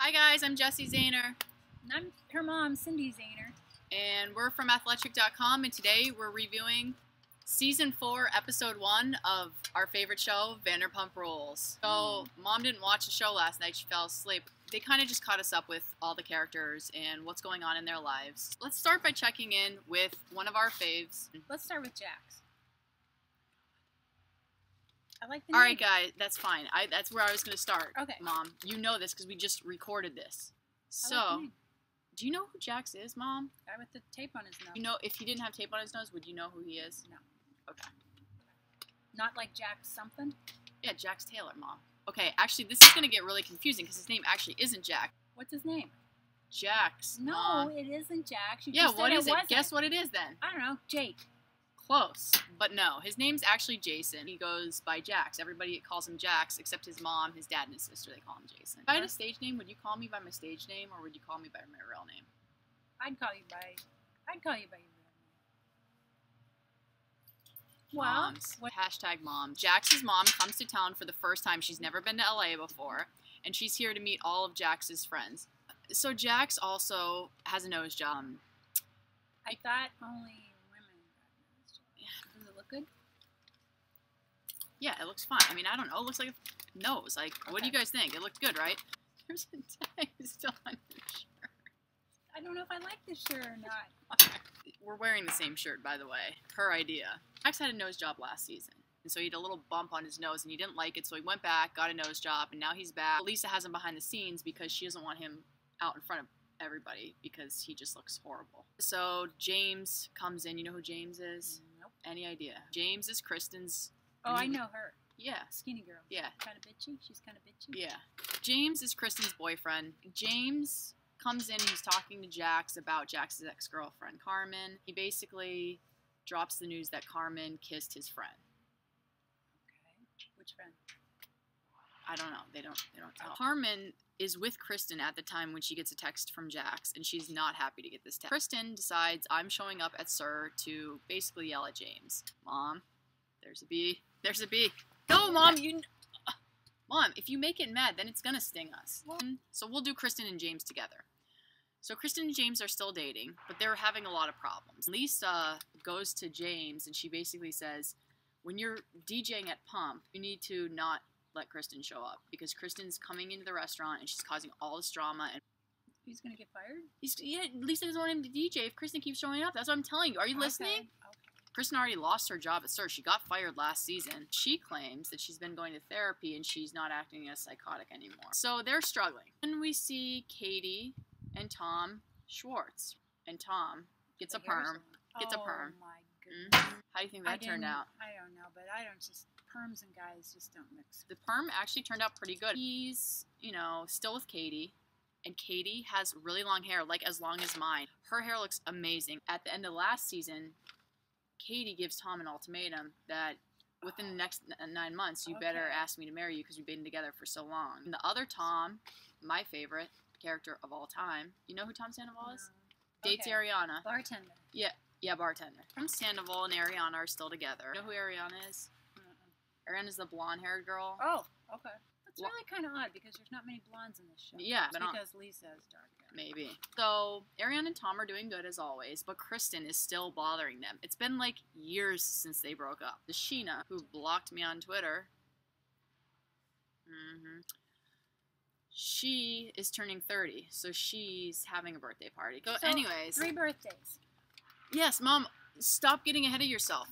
Hi guys, I'm Jessie Zayner. And I'm her mom, Cindy Zayner. And we're from Athletchic.com, and today we're reviewing Season 4, Episode 1 of our favorite show, Vanderpump Rules. So, Mom didn't watch the show last night, she fell asleep. They kind of just caught us up with all the characters and what's going on in their lives. Let's start by checking in with one of our faves. Let's start with Jax. I like the name. Alright guys, that's fine. That's where I was going to start. Okay. Mom, you know this because we just recorded this. I like the name. Do you know who Jax is, Mom? Guy with the tape on his nose. You know, if he didn't have tape on his nose, would you know who he is? No. Okay. Not like Jax something? Yeah, Jax Taylor, Mom. Okay, actually, this is going to get really confusing because his name actually isn't Jack. What's his name? Jax. No, Mom. it isn't Jax. You Yeah, just what said is it? wasn't. Guess what it is then. I don't know. Jake. Close. But no, his name's actually Jason. He goes by Jax. Everybody calls him Jax except his mom, his dad, and his sister. They call him Jason. If I had a stage name, would you call me by my stage name or would you call me by my real name? I'd call you by your real name. Well, Moms. Hashtag mom. Jax's mom comes to town for the first time. She's never been to LA before, and she's here to meet all of Jax's friends. So Jax also has a nose job. I thought only women got nose jobs. Does it look good? Yeah, it looks fine. I mean, I don't know. It looks like a nose. Like, what do you guys think? It looked good, right? There's a tag still on your shirt. I don't know if I like this shirt or not. We're wearing the same shirt, by the way. Her idea. Jax had a nose job last season. And so he had a little bump on his nose, and he didn't like it, so he went back, got a nose job, and now he's back. Lisa has him behind the scenes because she doesn't want him out in front of everybody because he just looks horrible. So James comes in. You know who James is? Nope. Any idea? James is Kristen's... Oh, I know her. Yeah. Skinny girl. Yeah. Kind of bitchy. She's kind of bitchy. Yeah. James is Kristen's boyfriend. James comes in, he's talking to Jax about Jax's ex-girlfriend, Carmen. He basically drops the news that Carmen kissed his friend. Okay. Which friend? I don't know. They don't tell. Carmen is with Kristen at the time when she gets a text from Jax, and she's not happy to get this text. Kristen decides, I'm showing up at SUR to basically yell at James. Mom, there's a bee. There's a bee. Go, Mom, Mom, if you make it mad, then it's gonna sting us. So we'll do Kristen and James together. So Kristen and James are still dating, but they're having a lot of problems. Lisa goes to James, and she basically says, when you're DJing at Pump, you need to not let Kristen show up, because Kristen's coming into the restaurant, and she's causing all this drama. And he's gonna get fired? Yeah, Lisa doesn't want him to DJ if Kristen keeps showing up. That's what I'm telling you. Are you listening? Okay. Kristen already lost her job at SUR. She got fired last season. She claims that she's been going to therapy and she's not acting as psychotic anymore. So they're struggling. Then we see Katie and Tom Schwartz. And Tom gets a perm. Gets a perm. Oh my goodness. How do you think that turned out? I don't know, but I don't just... Perms and guys just don't mix. The perm actually turned out pretty good. He's, still with Katie. And Katie has really long hair, like as long as mine. Her hair looks amazing. At the end of last season, Katie gives Tom an ultimatum that within the next 9 months, you better ask me to marry you because we've been together for so long. And the other Tom, my favorite character of all time, you know who Tom Sandoval is? Dates Ariana. Bartender. Yeah, bartender. Tom Sandoval and Ariana are still together. You know who Ariana is? Ariana's the blonde-haired girl. Oh, okay. That's really kind of odd because there's not many blondes in this show. Yeah. It's because Lisa is dark hair. Maybe. So, Ariana and Tom are doing good as always, but Kristen is still bothering them. It's been like years since they broke up. The Sheena, who blocked me on Twitter, she is turning 30, so she's having a birthday party. So anyways. 3 birthdays. Yes, Mom, stop getting ahead of yourself.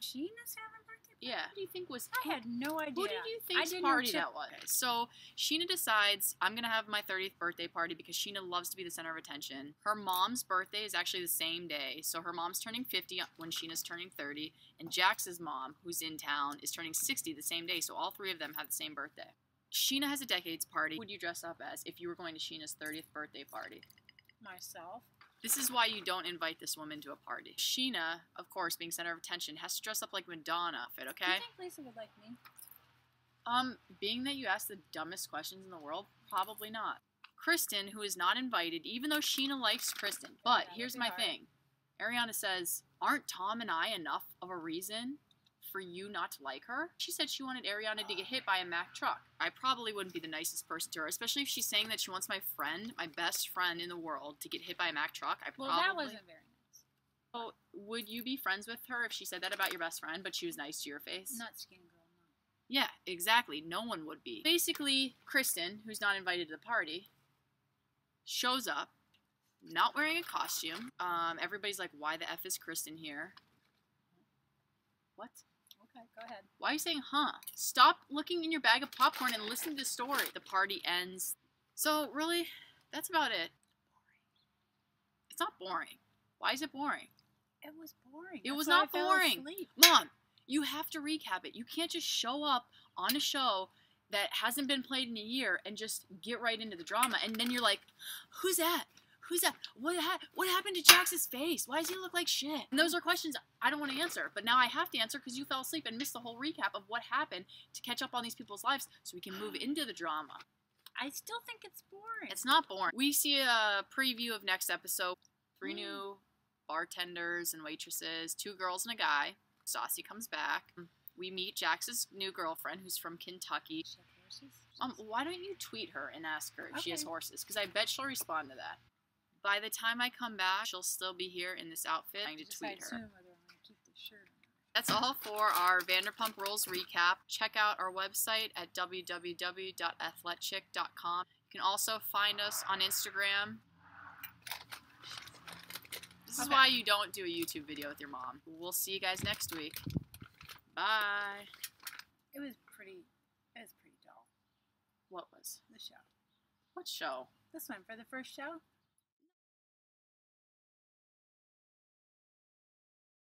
Sheena's having a birthday party? Yeah. Who do you think was... I had no idea. Who did you think's party that was? Okay, so Sheena decides, I'm going to have my 30th birthday party because Sheena loves to be the center of attention. Her mom's birthday is actually the same day. So her mom's turning 50 when Sheena's turning 30. And Jax's mom, who's in town, is turning 60 the same day. So all 3 of them have the same birthday. Sheena has a decades party. Who would you dress up as if you were going to Sheena's 30th birthday party? Myself. This is why you don't invite this woman to a party. Sheena, of course, being center of attention, has to dress up like Madonna outfit, okay? Do you think Lisa would like me? Being that you ask the dumbest questions in the world, probably not. Kristen, who is not invited, even though Sheena likes Kristen. But here's my thing. Ariana says, aren't Tom and I enough of a reason for you not to like her? She said she wanted Ariana to get hit by a Mack truck. I probably wouldn't be the nicest person to her, especially if she's saying that she wants my friend, my best friend in the world, to get hit by a Mack truck. Well, that wasn't very nice. So, would you be friends with her if she said that about your best friend, but she was nice to your face? Not skin girl, no. Yeah, exactly. No one would be. Basically, Kristen, who's not invited to the party, shows up, not wearing a costume. Everybody's like, why the F is Kristen here? What? Okay, go ahead. Why are you saying, huh? Stop looking in your bag of popcorn and listen to the story. The party ends. So, really, that's about it. It's not boring. Why is it boring? It was boring. It was not boring. Mom, you have to recap it. You can't just show up on a show that hasn't been played in a year and just get right into the drama. And then you're like, who's that? Who's that? What happened to Jax's face? Why does he look like shit? And those are questions I don't want to answer. But now I have to answer because you fell asleep and missed the whole recap of what happened to catch up on these people's lives so we can move into the drama. I still think it's boring. It's not boring. We see a preview of next episode. 3 new bartenders and waitresses, 2 girls and a guy. Stassi comes back. We meet Jax's new girlfriend who's from Kentucky. She have horses? Why don't you tweet her and ask her if she has Okay. horses? Because I bet she'll respond to that. By the time I come back, she'll still be here in this outfit. I'm going to tweet her. Soon whether I'm going to keep the shirt on. That's all for our Vanderpump Rules recap. Check out our website at www.athletchic.com. You can also find us on Instagram. This is why you don't do a YouTube video with your mom. We'll see you guys next week. Bye. It was pretty dull. What was? The show. What show? This one for the first show.